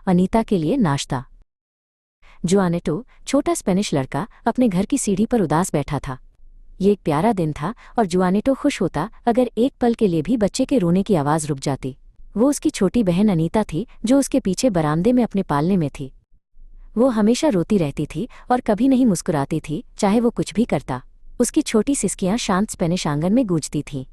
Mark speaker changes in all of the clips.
Speaker 1: अनीता के लिए नाश्ता। जुआनेटो, छोटा स्पेनिश लड़का, अपने घर की सीढ़ी पर उदास बैठा था। ये एक प्यारा दिन था और जुआनेटो खुश होता अगर एक पल के लिए भी बच्चे के रोने की आवाज़ रुक जाती। वो उसकी छोटी बहन अनीता थी जो उसके पीछे बरामदे में अपने पालने में थी। वो हमेशा रोती रहती थी और कभी नहीं मुस्कुराती थी, चाहे वो कुछ भी करता। उसकी छोटी सिसकियां शांत स्पेनिश आंगन में गूंजती थीं।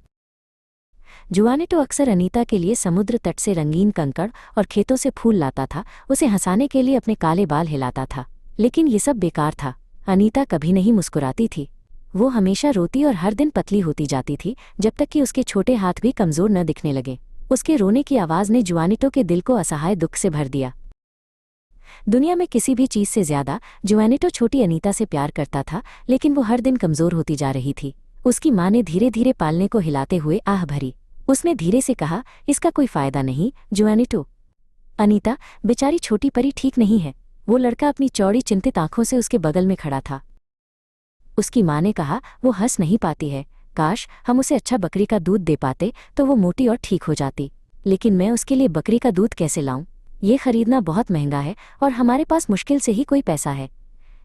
Speaker 1: जुआनेटो अक्सर अनीता के लिए समुद्र तट से रंगीन कंकड़ और खेतों से फूल लाता था, उसे हंसाने के लिए अपने काले बाल हिलाता था। लेकिन ये सब बेकार था। अनीता कभी नहीं मुस्कुराती थी। वो हमेशा रोती और हर दिन पतली होती जाती थी, जब तक कि उसके छोटे हाथ भी कमज़ोर न दिखने लगे। उसके रोने की आवाज़ ने जुआनेटो के दिल को असहाय दुख से भर दिया। दुनिया में किसी भी चीज़ से ज्यादा जुआनेटो छोटी अनीता से प्यार करता था, लेकिन वो हर दिन कमज़ोर होती जा रही थी। उसकी माँ ने धीरे धीरे पालने को हिलाते हुए आह भरी। उसने धीरे से कहा, इसका कोई फ़ायदा नहीं जुआनेटो। अनीता, बेचारी छोटी परी ठीक नहीं है। वो लड़का अपनी चौड़ी चिंतित आंखों से उसके बगल में खड़ा था। उसकी माँ ने कहा, वो हंस नहीं पाती है। काश हम उसे अच्छा बकरी का दूध दे पाते तो वो मोटी और ठीक हो जाती। लेकिन मैं उसके लिए बकरी का दूध कैसे लाऊं? ये खरीदना बहुत महंगा है और हमारे पास मुश्किल से ही कोई पैसा है।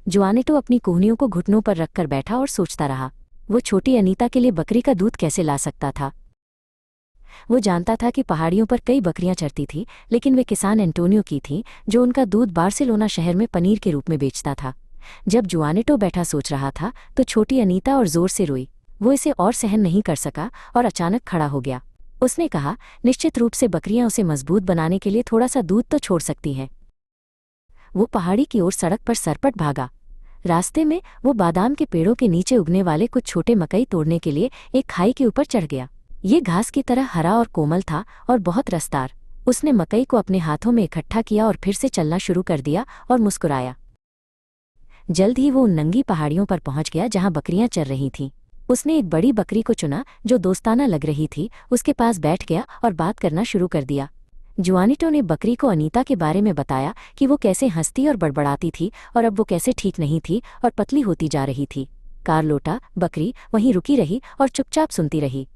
Speaker 1: जुआनेटो अपनी कोहनियों को घुटनों पर रखकर बैठा और सोचता रहा। वो छोटी अनीता के लिए बकरी का दूध कैसे ला सकता था? वो जानता था कि पहाड़ियों पर कई बकरियां चरती थीं, लेकिन वे किसान एंटोनियो की थीं, जो उनका दूध बार्सिलोना शहर में पनीर के रूप में बेचता था। जब जुआनेटो बैठा सोच रहा था तो छोटी अनीता और जोर से रोई। वो इसे और सहन नहीं कर सका और अचानक खड़ा हो गया। उसने कहा, निश्चित रूप से बकरियां उसे मजबूत बनाने के लिए थोड़ा सा दूध तो छोड़ सकती हैं। वो पहाड़ी की ओर सड़क पर सरपट भागा। रास्ते में वो बादाम के पेड़ों के नीचे उगने वाले कुछ छोटे मकई तोड़ने के लिए एक खाई के ऊपर चढ़ गया। ये घास की तरह हरा और कोमल था और बहुत रसदार। उसने मकई को अपने हाथों में इकट्ठा किया और फिर से चलना शुरू कर दिया और मुस्कुराया। जल्द ही वो उन नंगी पहाड़ियों पर पहुंच गया जहां बकरियां चर रही थीं। उसने एक बड़ी बकरी को चुना जो दोस्ताना लग रही थी, उसके पास बैठ गया और बात करना शुरू कर दिया। जुआनेटो ने बकरी को अनीता के बारे में बताया कि वो कैसे हंसती और बड़बड़ाती थी और अब वो कैसे ठीक नहीं थी और पतली होती जा रही थी। कार्लोटा, बकरी, वहीं रुकी रही और चुपचाप सुनती रही।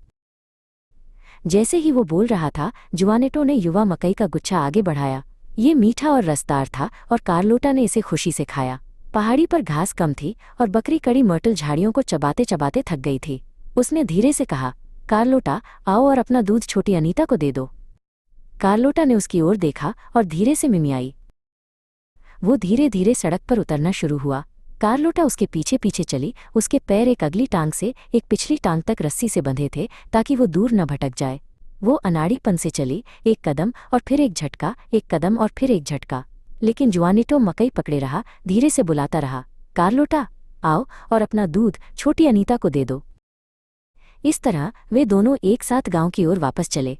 Speaker 1: जैसे ही वो बोल रहा था, जुआनेटो ने युवा मकई का गुच्छा आगे बढ़ाया। ये मीठा और रसदार था और कार्लोटा ने इसे खुशी से खाया। पहाड़ी पर घास कम थी और बकरी कड़ी मर्टल झाड़ियों को चबाते चबाते थक गई थी। उसने धीरे से कहा, कार्लोटा, आओ और अपना दूध छोटी अनीता को दे दो। कार्लोटा ने उसकी ओर देखा और धीरे से मिमियाई। वो धीरे धीरे सड़क पर उतरना शुरू हुआ। कार्लोटा उसके पीछे पीछे चली। उसके पैर एक अगली टांग से एक पिछली टांग तक रस्सी से बंधे थे ताकि वो दूर न भटक जाए। वो अनाड़ीपन से चली, एक कदम और फिर एक झटका, एक कदम और फिर एक झटका। लेकिन जुआनेटो मकई पकड़े रहा, धीरे से बुलाता रहा, कार्लोटा, आओ और अपना दूध छोटी अनीता को दे दो। इस तरह वे दोनों एक साथ गांव की ओर वापस चले।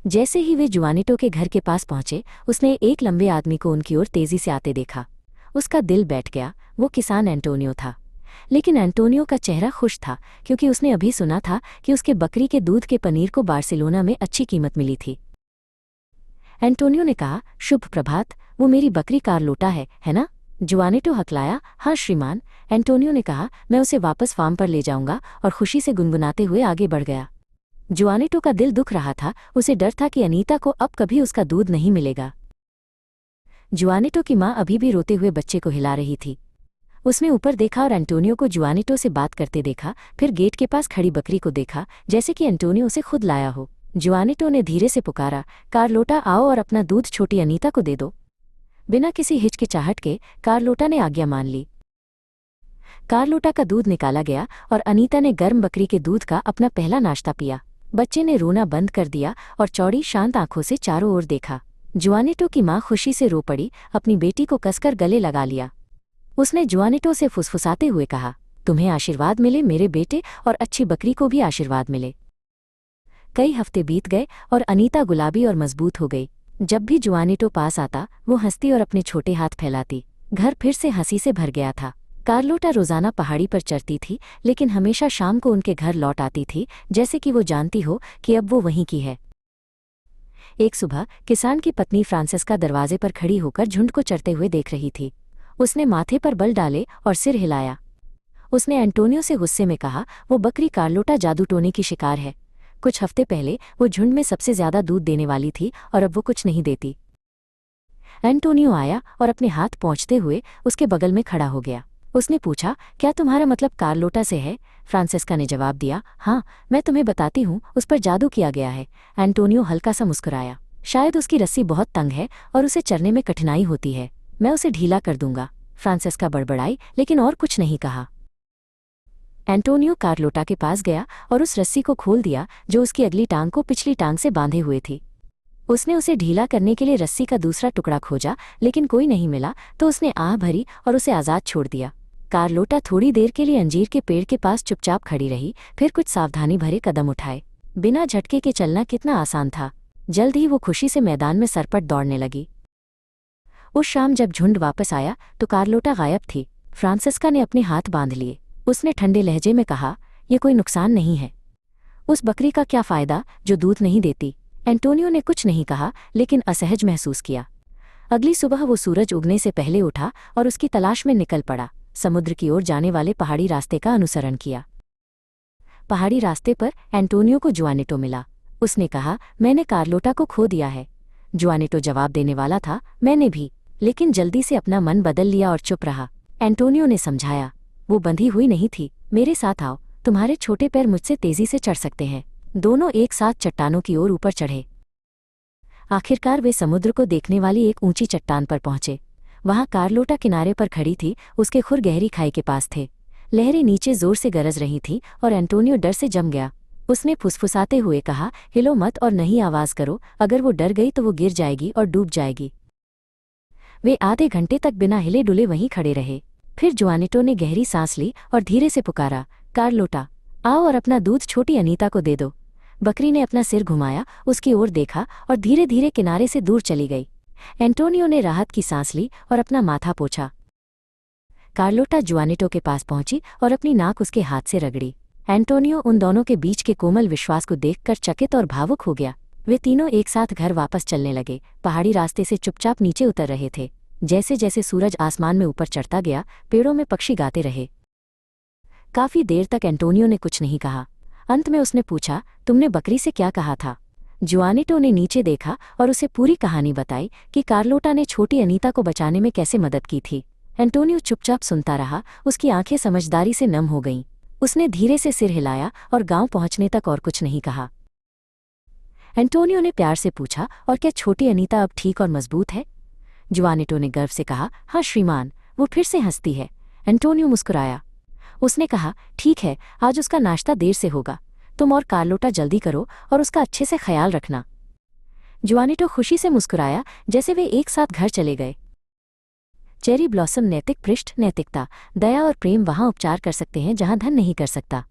Speaker 1: जैसे ही वे जुआनेटो के घर के पास पहुंचे, उसने एक लंबे आदमी को उनकी ओर तेजी से आते देखा। उसका दिल बैठ गया। वो किसान एंटोनियो था। लेकिन एंटोनियो का चेहरा खुश था क्योंकि उसने अभी सुना था कि उसके बकरी के दूध के पनीर को बार्सिलोना में अच्छी कीमत मिली थी। एंटोनियो ने कहा, शुभ प्रभात, वो मेरी बकरी कार्लोटा है ना? जुआनेटो हकलाया, हाँ श्रीमान। एंटोनियो ने कहा, मैं उसे वापस फार्म पर ले जाऊंगा, और खुशी से गुनगुनाते हुए आगे बढ़ गया। जुआनेटो का दिल दुख रहा था। उसे डर था कि अनीता को अब कभी उसका दूध नहीं मिलेगा। जुआनेटो की माँ अभी भी रोते हुए बच्चे को हिला रही थी। उसने ऊपर देखा और एंटोनियो को जुआनेटो से बात करते देखा, फिर गेट के पास खड़ी बकरी को देखा, जैसे कि एंटोनियो उसे खुद लाया हो। जुआनेटो ने धीरे से पुकारा, कार्लोटा, आओ और अपना दूध छोटी अनीता को दे दो। बिना किसी हिचकिचाहट के कार्लोटा ने आज्ञा मान ली। कार्लोटा का दूध निकाला गया और अनीता ने गर्म बकरी के दूध का अपना पहला नाश्ता पिया। बच्चे ने रोना बंद कर दिया और चौड़ी शांत आंखों से चारों ओर देखा। जुआनेटो की माँ खुशी से रो पड़ी, अपनी बेटी को कसकर गले लगा लिया। उसने जुआनेटो से फुसफुसाते हुए कहा, तुम्हें आशीर्वाद मिले मेरे बेटे, और अच्छी बकरी को भी आशीर्वाद मिले। कई हफ्ते बीत गए और अनीता गुलाबी और मजबूत हो गई। जब भी जुआनेटो पास आता, वो हंसती और अपने छोटे हाथ फैलाती। घर फिर से हंसी से भर गया था। कार्लोटा रोजाना पहाड़ी पर चढ़ती थी, लेकिन हमेशा शाम को उनके घर लौट आती थी, जैसे कि वो जानती हो कि अब वो वहीं की है। एक सुबह किसान की पत्नी फ्रांसिस्का दरवाजे पर खड़ी होकर झुंड को चरते हुए देख रही थी। उसने माथे पर बल डाले और सिर हिलाया। उसने एंटोनियो से गुस्से में कहा, वो बकरी कार्लोटा जादू टोने की शिकार है। कुछ हफ्ते पहले वो झुंड में सबसे ज्यादा दूध देने वाली थी और अब वो कुछ नहीं देती। एंटोनियो आया और अपने हाथ पहुँचते हुए उसके बगल में खड़ा हो गया। उसने पूछा, क्या तुम्हारा मतलब कार्लोटा से है? फ्रांसेस्का ने जवाब दिया, हाँ, मैं तुम्हें बताती हूँ, उस पर जादू किया गया है। एंटोनियो हल्का सा मुस्कुराया। शायद उसकी रस्सी बहुत तंग है और उसे चढ़ने में कठिनाई होती है। मैं उसे ढीला कर दूंगा। फ्रांसेस्का बड़बड़ाई, लेकिन और कुछ नहीं कहा। एंटोनियो कार्लोटा के पास गया और उस रस्सी को खोल दिया जो उसकी अगली टांग को पिछली टांग से बांधे हुए थी। उसने उसे ढीला करने के लिए रस्सी का दूसरा टुकड़ा खोजा, लेकिन कोई नहीं मिला, तो उसने आह भरी और उसे आज़ाद छोड़ दिया। कार्लोटा थोड़ी देर के लिए अंजीर के पेड़ के पास चुपचाप खड़ी रही, फिर कुछ सावधानी भरे कदम उठाए। बिना झटके के चलना कितना आसान था। जल्द ही वो खुशी से मैदान में सरपट दौड़ने लगी। उस शाम जब झुंड वापस आया तो कार्लोटा गायब थी। फ्रांसेस्का ने अपने हाथ बांध लिए। उसने ठंडे लहजे में कहा, यह कोई नुकसान नहीं है। उस बकरी का क्या फ़ायदा जो दूध नहीं देती? एंटोनियो ने कुछ नहीं कहा, लेकिन असहज महसूस किया। अगली सुबह वो सूरज उगने से पहले उठा और उसकी तलाश में निकल पड़ा। समुद्र की ओर जाने वाले पहाड़ी रास्ते का अनुसरण किया। पहाड़ी रास्ते पर एंटोनियो को जुआनेटो मिला। उसने कहा, मैंने कार्लोटा को खो दिया है। जुआनेटो जवाब देने वाला था, मैंने भी, लेकिन जल्दी से अपना मन बदल लिया और चुप रहा। एंटोनियो ने समझाया, वो बंधी हुई नहीं थी। मेरे साथ आओ, तुम्हारे छोटे पैर मुझसे तेजी से चढ़ सकते हैं। दोनों एक साथ चट्टानों की ओर ऊपर चढ़े। आखिरकार वे समुद्र को देखने वाली एक ऊंची चट्टान पर पहुंचे। वहां कार्लोटा किनारे पर खड़ी थी, उसके खुर गहरी खाई के पास थे। लहरें नीचे जोर से गरज रही थीं और एंटोनियो डर से जम गया। उसने फुसफुसाते हुए कहा, हिलो मत और नहीं आवाज करो, अगर वो डर गई तो वो गिर जाएगी और डूब जाएगी। वे आधे घंटे तक बिना हिले डुले वहीं खड़े रहे। फिर जुआनेटो ने गहरी सांस ली और धीरे से पुकारा, कार्लोटा, आओ और अपना दूध छोटी अनीता को दे दो। बकरी ने अपना सिर घुमाया, उसकी ओर देखा और धीरे धीरे किनारे से दूर चली गई। एंटोनियो ने राहत की सांस ली और अपना माथा पोंछा। कार्लोटा जुआनेटो के पास पहुंची और अपनी नाक उसके हाथ से रगड़ी। एंटोनियो उन दोनों के बीच के कोमल विश्वास को देखकर चकित और भावुक हो गया। वे तीनों एक साथ घर वापस चलने लगे। पहाड़ी रास्ते से चुपचाप नीचे उतर रहे थे। जैसे जैसे सूरज आसमान में ऊपर चढ़ता गया, पेड़ों में पक्षी गाते रहे। काफी देर तक एंटोनियो ने कुछ नहीं कहा। अंत में उसने पूछा, तुमने बकरी से क्या कहा था? जुआनेटो ने नीचे देखा और उसे पूरी कहानी बताई कि कार्लोटा ने छोटी अनीता को बचाने में कैसे मदद की थी। एंटोनियो चुपचाप सुनता रहा, उसकी आंखें समझदारी से नम हो गईं। उसने धीरे से सिर हिलाया और गांव पहुंचने तक और कुछ नहीं कहा। एंटोनियो ने प्यार से पूछा, और क्या छोटी अनीता अब ठीक और मजबूत है? जुआनेटो ने गर्व से कहा, हाँ श्रीमान, वो फिर से हंसती है। एंटोनियो मुस्कुराया। उसने कहा, ठीक है, आज उसका नाश्ता देर से होगा। तुम और कार्लोटा जल्दी करो और उसका अच्छे से ख्याल रखना। जुआनेटो खुशी से मुस्कुराया, जैसे वे एक साथ घर चले गए। चेरी ब्लॉसम नैतिक पृष्ठ। नैतिकता, दया और प्रेम वहाँ उपचार कर सकते हैं जहाँ धन नहीं कर सकता।